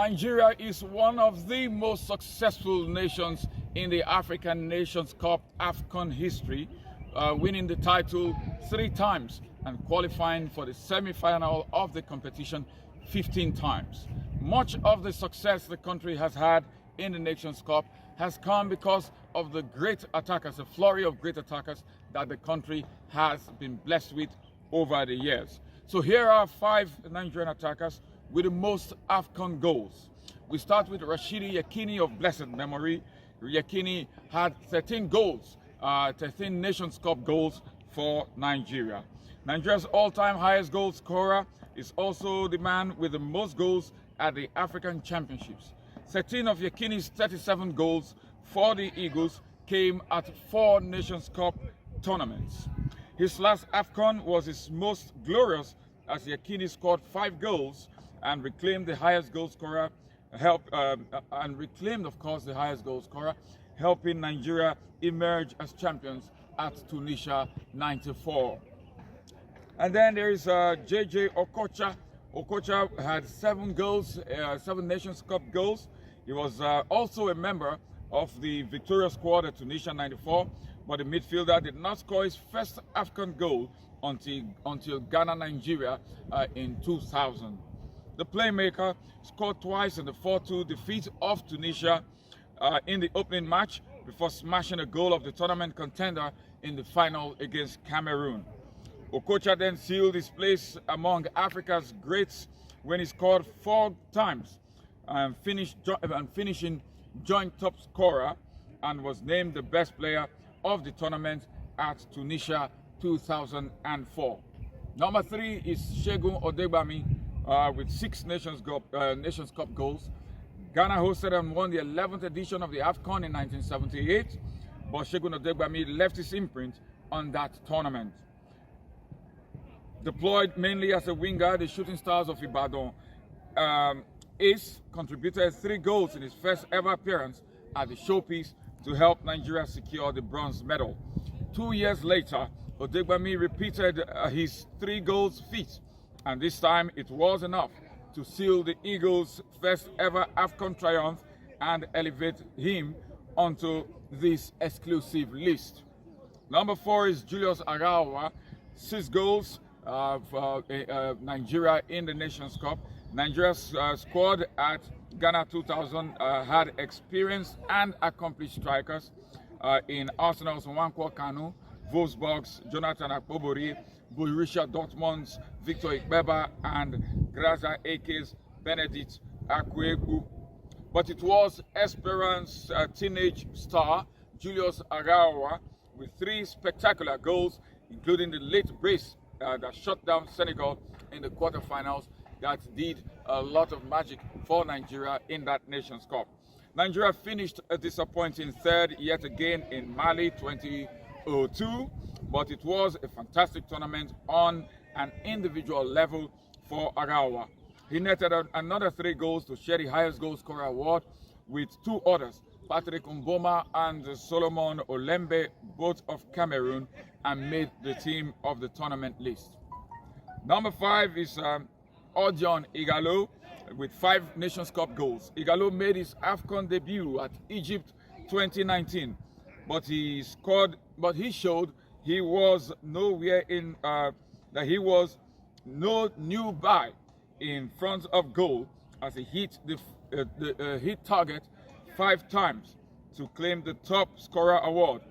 Nigeria is one of the most successful nations in the African Nations Cup AFCON history, winning the title 3 times and qualifying for the semi-final of the competition 15 times. Much of the success the country has had in the Nations Cup has come because of the great attackers, a flurry of great attackers that the country has been blessed with over the years. So here are 5 Nigerian attackers with the most AFCON goals. We start with Rashidi Yekini of blessed memory. Yekini had 13 goals, 13 Nations Cup goals for Nigeria. Nigeria's all-time highest goal scorer is also the man with the most goals at the African Championships. 13 of Yekini's 37 goals for the Eagles came at 4 Nations Cup tournaments. His last AFCON was his most glorious, as Yekini scored 5 goals and reclaimed the highest goal scorer, the highest goal scorer, helping Nigeria emerge as champions at Tunisia '94. And then there is JJ Okocha. Okocha had 7 goals, 7 Nations Cup goals. He was also a member of the victorious squad at Tunisia '94, but the midfielder did not score his first AFCON goal until Ghana-Nigeria in 2000. The playmaker scored twice in the 4-2 defeat of Tunisia in the opening match before smashing a goal of the tournament contender in the final against Cameroon. Okocha then sealed his place among Africa's greats when he scored 4 times and finishing joint top scorer, and was named the best player of the tournament at Tunisia 2004. Number 3 is Segun Odegbami with 6 Nations Cup goals. Ghana hosted and won the 11th edition of the AFCON in 1978, but Segun Odegbami left his imprint on that tournament. Deployed mainly as a winger, the Shooting Stars of Ibadan Ace contributed 3 goals in his first ever appearance at the showpiece to help Nigeria secure the bronze medal. 2 years later, Odegbami repeated his 3 goals feat, and this time it was enough to seal the Eagles' first ever AFCON triumph and elevate him onto this exclusive list. Number 4 is Julius Arawa, 6 goals for Nigeria in the Nations Cup. Nigeria's squad at Ghana 2000 had experienced and accomplished strikers in Arsenal's Nwankwo Kanu, Wolfsburg's Jonathan Akpobori, Borussia Dortmund's Victor Ikpeba, and Graza AK's Benedict Akwegu. But it was Esperance's teenage star, Julius Arawa, with 3 spectacular goals, including the late brace that shut down Senegal in the quarterfinals, that did a lot of magic for Nigeria in that Nations Cup. Nigeria finished a disappointing 3rd yet again in Mali 2002, but it was a fantastic tournament on an individual level for Arawa. He netted another 3 goals to share the highest goal scorer award with 2 others, Patrick Mboma and Solomon Olembe, both of Cameroon, and made the team of the tournament list. Number 5 is Odion Igalo with 5 Nations Cup goals. Igalo made his AFCON debut at Egypt 2019, but he showed he was nowhere in that he was no new buy in front of goal, as he hit the hit target 5 times to claim the top scorer award,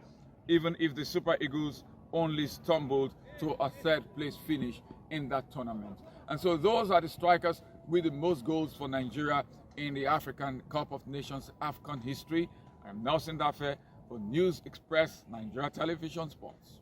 even if the Super Eagles only stumbled to a 3rd place finish in that tournament. And so those are the strikers with the most goals for Nigeria in the African Cup of Nations AFCON history. I'm Nelson Dafe for News Express Nigeria Television Sports.